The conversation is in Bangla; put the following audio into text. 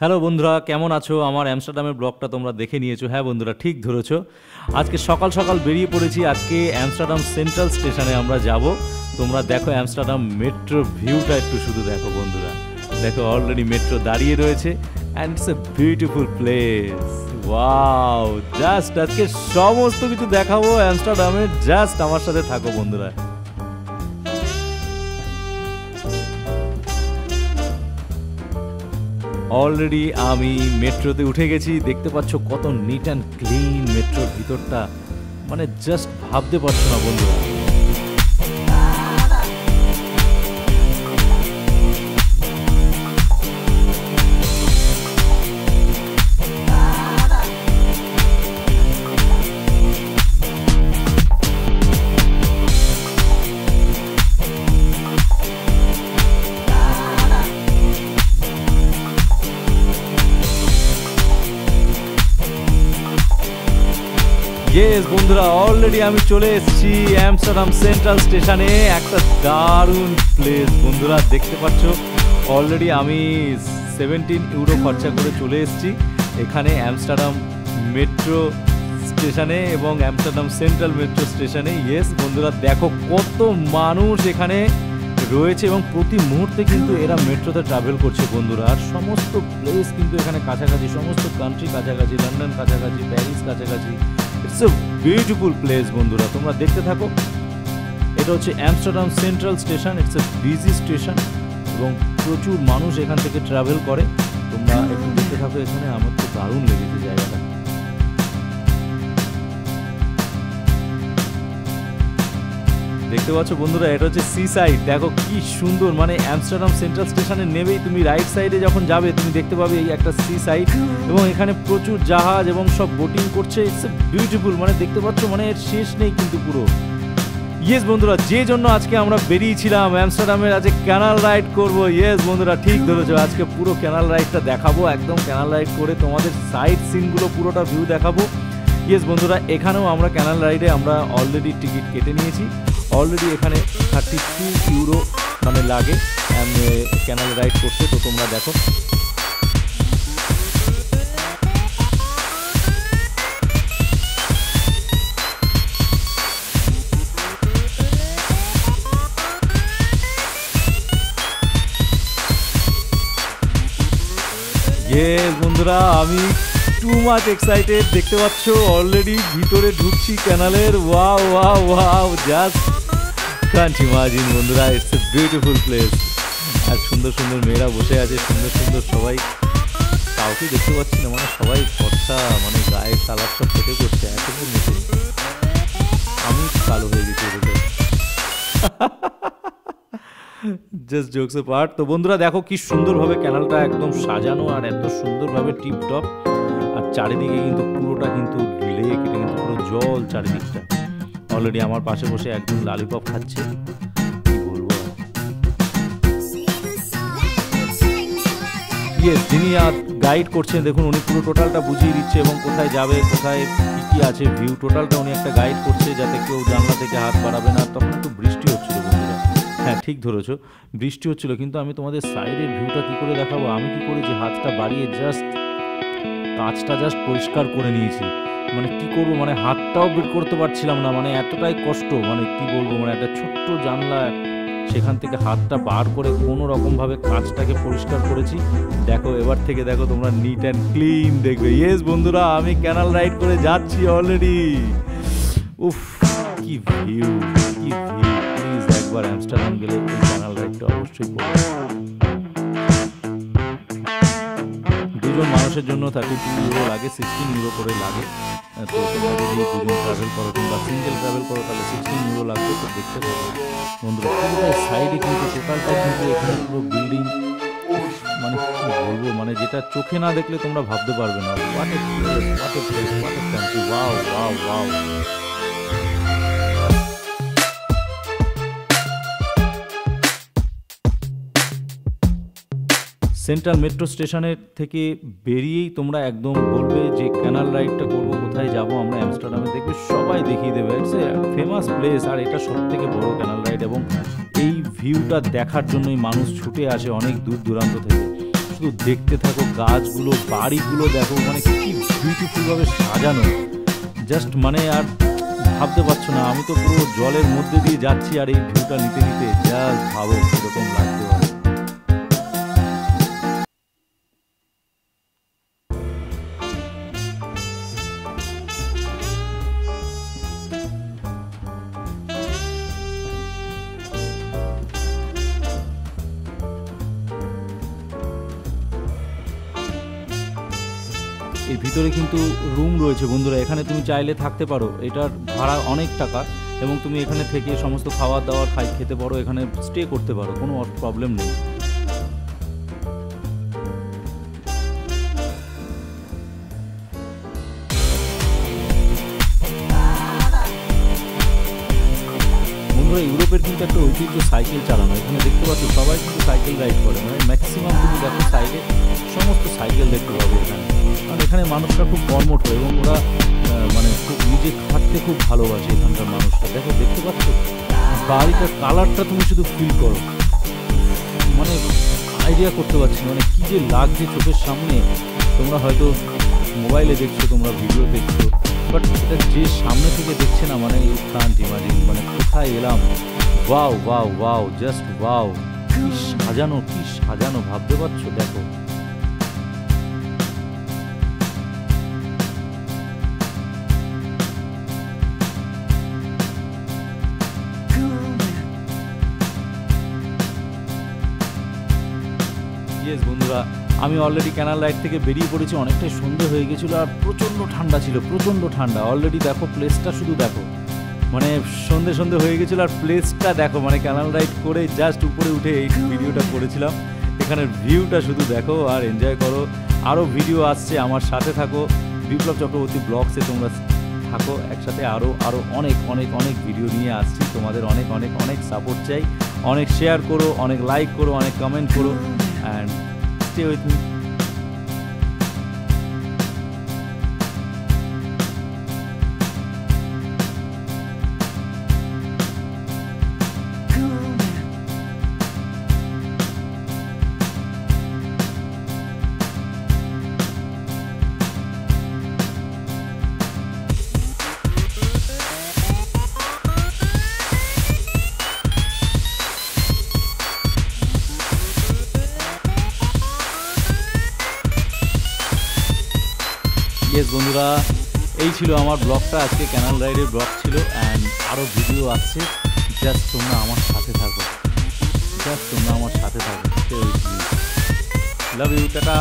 হ্যালো বন্ধুরা, কেমন আছো? আমার অ্যামস্টারডামের ব্লগটা তোমরা দেখে নিয়েছো। হ্যাঁ বন্ধুরা, ঠিক ধরেছো। আজকে সকাল সকাল বেরিয়ে পড়েছি। আজকে অ্যামস্টারডাম সেন্ট্রাল স্টেশনে আমরা যাব। তোমরা দেখো অ্যামস্টারডাম মেট্রোর ভিউটা একটু শুধু দেখো বন্ধুরা। দেখো অলরেডি মেট্রো দাঁড়িয়ে রয়েছে and it's a beautiful place. Wow, just আজকে সমস্ত কিছু দেখাবো অ্যামস্টারডামে। জাস্ট আমার সাথে থাকো বন্ধুরা। অলরেডি আমি মেট্রোতে উঠে গেছি। দেখতে পাচ্ছ কত নিট অ্যান্ড ক্লিন মেট্রোর ভিতরটা, মানে জাস্ট ভাবতে পারছো না বন্ধুরা। ইয়েস বন্ধুরা, অলরেডি আমি চলে এসেছি অ্যামস্টারডাম সেন্ট্রাল স্টেশনে। একটা দারুণ প্লেস বন্ধুরা, দেখতে পাচ্ছ অলরেডি আমি 17 ইউরো খরচা করে চলে এসেছি এখানে অ্যামস্টারডাম মেট্রো স্টেশনে এবং অ্যামস্টারডাম সেন্ট্রাল মেট্রো স্টেশনে। ইয়েস বন্ধুরা, দেখো কত মানুষ এখানে রয়েছে এবং প্রতি মুহূর্তে কিন্তু এরা মেট্রোতে ট্রাভেল করছে বন্ধুরা। আর সমস্ত প্লেস কিন্তু এখানে কাছাকাছি, সমস্ত কান্ট্রি কাছাকাছি, লন্ডন কাছাকাছি, প্যারিস কাছাকাছি। ইটস এ বিউটিফুল প্লেস বন্ধুরা, তোমরা দেখতে থাকো। এটা হচ্ছে Amsterdam central station. It's a busy station এবং প্রচুর মানুষ এখান থেকে ট্রাভেল করে। তোমরা একটু দেখতে থাকো এখানে। আমার তো দারুণ লেগেছে জায়গাটা। দেখতে পাচ্ছ বন্ধুরা, এটা হচ্ছে সি সাইড। দেখো কি সুন্দর, মানে অ্যামস্টারডাম সেন্ট্রাল স্টেশনে নেমেই তুমি রাইট সাইডে যখন যাবে তুমি দেখতে পাবে এই একটা সি সাইড এবং এখানে প্রচুর জাহাজ এবং সব বোটিং করছে। ইটস এ বিউটিফুল, মানে দেখতে পাচ্ছ মানে এর শেষ নেই কিন্তু পুরো। ইয়েস বন্ধুরা, যে জন্য আজকে আমরা বেরিয়েছিলাম অ্যামস্টারডামের, আজকে ক্যানাল রাইড করব। ইয়েস বন্ধুরা, ঠিক ধরেছো, আজকে পুরো ক্যানাল রাইডটা দেখাবো। একদম ক্যানাল রাইড করে তোমাদের সাইড সিনগুলো পুরোটা ভিউ দেখাবো। ইয়েস বন্ধুরা, এখানেও আমরা ক্যানাল রাইডে আমরা অলরেডি টিকিট কেটে নিয়েছি। অলরেডি এখানে 32 ইউরো মানে লাগে ক্যানাল রাইড করতে। তো তোমরা দেখো বন্ধুরা, আমি টু মাচ এক্সাইটেড। দেখতে পাচ্ছ অলরেডি ভিতরে ঢুকছি ক্যানালের। Wow wow wow, just can't imagine বন্ধুরা, ইটস এ বিউটিফুল প্লেস। আর সুন্দর সুন্দর মেয়েরা বসে আছে, সুন্দর সুন্দর সবাই। কাউকে দেখতে পাচ্ছি না, মানে সবাই ফর্সা, মানে গায়ের কালার সব ফেটে করছে। এতক্ষণ মেশে আমি কালো হয়ে গেছি এদিকে। Just jokes part. তো বন্ধুরা দেখো কি সুন্দরভাবে ক্যানালটা একদম সাজানো আর এত সুন্দরভাবে টিপ টপ। আর চারিদিকে কিন্তু পুরোটা কিন্তু লেক, এটা কিন্তু পুরো জল চারিদিকটা। অলরেডি আমার পাশে বসে একদম লালিপপ খাচ্ছে, কি বলবো। ইয়েস, যিনি গাইড করছেন দেখুন, উনি পুরো টোটালটা বুঝিয়ে দিচ্ছে এবং কোথায় যাবে, কোথায় কি আছে ভিউ, টোটালটা উনি একটা গাইড করছে যাতে কেউ জানলা থেকে হাত বাড়াবে না। তখন একটু বৃষ্টি হচ্ছিল বন্ধুরা। হ্যাঁ ঠিক ধরেছো, বৃষ্টি হচ্ছিল, কিন্তু আমি তোমাদের সাইডের ভিউটা কি করে দেখাবো। আমি কি করেছি, হাতটা বাড়িয়ে জাস্ট কাঁচটা জাস্ট পরিষ্কার করে নিয়েছি। মানে কি করব, মানে হাতটাও বের করতে পারছিলাম না, মানে এতটাই কষ্ট। মানে কি বলবো, মানে একটা ছোট্ট জানলা, সেখান থেকে হাতটা বার করে কোনো রকমভাবে কাঁচটাকে পরিষ্কার করেছি। দেখো এবার থেকে দেখো তোমরা নিট অ্যান্ড ক্লিন দেখবে। ইয়েস বন্ধুরা, আমি ক্যানাল রাইড করে যাচ্ছি অলরেডি। উফ, কি ভিউ, কি ভিউ। প্লিজ একবার অ্যামস্টারডাম গেলে এই ক্যানাল রাইডটা অবশ্যই করো। দুজন মানুষের জন্য 32 ইউরো লাগে, 16 ইউরো করে লাগে। তো তোমরা যদি দুজন ট্রাভেল করো কিংবা সিঙ্গেল ট্রাভেল করো তাহলে 16 ইউরো লাগবে। তো দেখতে পাবো বন্ধুরা, পুরোটাই সাইডে কিন্তু টোটালটা কিন্তু এখানে পুরো বিল্ডিং, মানে কি বলবো, মানে যেটা চোখে না দেখলে তোমরা ভাবতে পারবে না। What a place, what a place, what a country. Wow wow wow. Central metro স্টেশনের থেকে বেরিয়েই তোমরা একদম বলবে যে ক্যানাল রাইডটা করবো, কোথায় যাব আমরা অ্যামস্টারডামে। দেখবে সবাই দেখিয়ে দেবে, ইটস এ ফেমাস প্লেস। আর এটা সব থেকে বড় ক্যানাল রাইড এবং এই ভিউটা দেখার জন্যই মানুষ ছুটে আসে অনেক দূর দূরান্ত থেকে। শুধু দেখতে থাকো। গাছগুলো, বাড়িগুলো দেখো, মানে কি বিউটিফুল ভাবে সাজানো, জাস্ট মানে আর ভাবতে পারছো না। আমি তো পুরো জলের মধ্যে দিয়ে যাচ্ছি আর এই ভিউটা নিতে নিতে জাস্ট ভাবো কিরকম লাগতে পারে। এর ভিতরে কিন্তু রুম রয়েছে বন্ধুরা, এখানে তুমি চাইলে থাকতে পারো। এটার ভাড়া অনেক টাকা এবং তুমি এখানে থেকে সমস্ত খাবার দাবার খেতে পারো, এখানে স্টে করতে পারো, কোনো প্রবলেম নেই। বন্ধুরা ইউরোপের কিন্তু একটা ঐতিহ্য সাইকেল চালানো। এখানে দেখতে পাচ্ছ সবাই কিন্তু সাইকেল রাইড করে, মানে ম্যাক্সিমাম তুমি দেখো সাইডে সমস্ত সাইকেল দেখতে পাবে এখানে। কারণ এখানে মানুষরা খুব কর্মঠ এবং ওরা মানে খুব নিজে খাটতে খুব ভালোবাসে এখানকার মানুষরা। দেখো দেখতে পাচ্ছ বাড়িটার কালারটা তুমি শুধু ফিল করো, মানে আইডিয়া করতে পারছি না মানে কী যে লাগছে চোখের সামনে। তোমরা হয়তো মোবাইলে দেখছো, তোমরা ভিডিও দেখছো, বাট এটা যে সামনে থেকে দেখছে না, মানে ইউ কান্ট ইমাজিন মানে কোথায় এলাম। Wow wow wow, just wow, কি সাজানো, কি সাজানো, ভাবতে পারছো? দেখো বন্ধুরা, আমি অলরেডি ক্যানাল রাইড থেকে বেরিয়ে পড়েছি, অনেকটাই সন্ধে হয়ে গেছিলো আর প্রচণ্ড ঠান্ডা ছিল, প্রচণ্ড ঠান্ডা। অলরেডি দেখো প্লেসটা শুধু দেখো, মানে সন্ধে সন্ধে হয়ে গেছিলো আর প্লেসটা দেখো, মানে ক্যানাল রাইড করে জাস্ট উপরে উঠে এই ভিডিওটা করেছিলাম। এখানের ভিউটা শুধু দেখো আর এনজয় করো। আরও ভিডিও আসছে, আমার সাথে থাকো। বিপ্লব চক্রবর্তী ব্লগসে তোমরা থাকো একসাথে, আরও আরও অনেক অনেক অনেক ভিডিও নিয়ে আসছি। তোমাদের অনেক অনেক অনেক সাপোর্ট চাই, অনেক শেয়ার করো, অনেক লাইক করো, অনেক কমেন্ট করো, and stay with me. Yes বন্ধুরা, এই ছিল আমার ব্লগটা, আজকে ক্যানাল রাইডের ব্লগ ছিল। অ্যান্ড আরও ভিডিও আসছে, জাস্ট তোমরা আমার সাথে থাকো, জাস্ট তোমরা আমার সাথে থাকো। Love you, tata.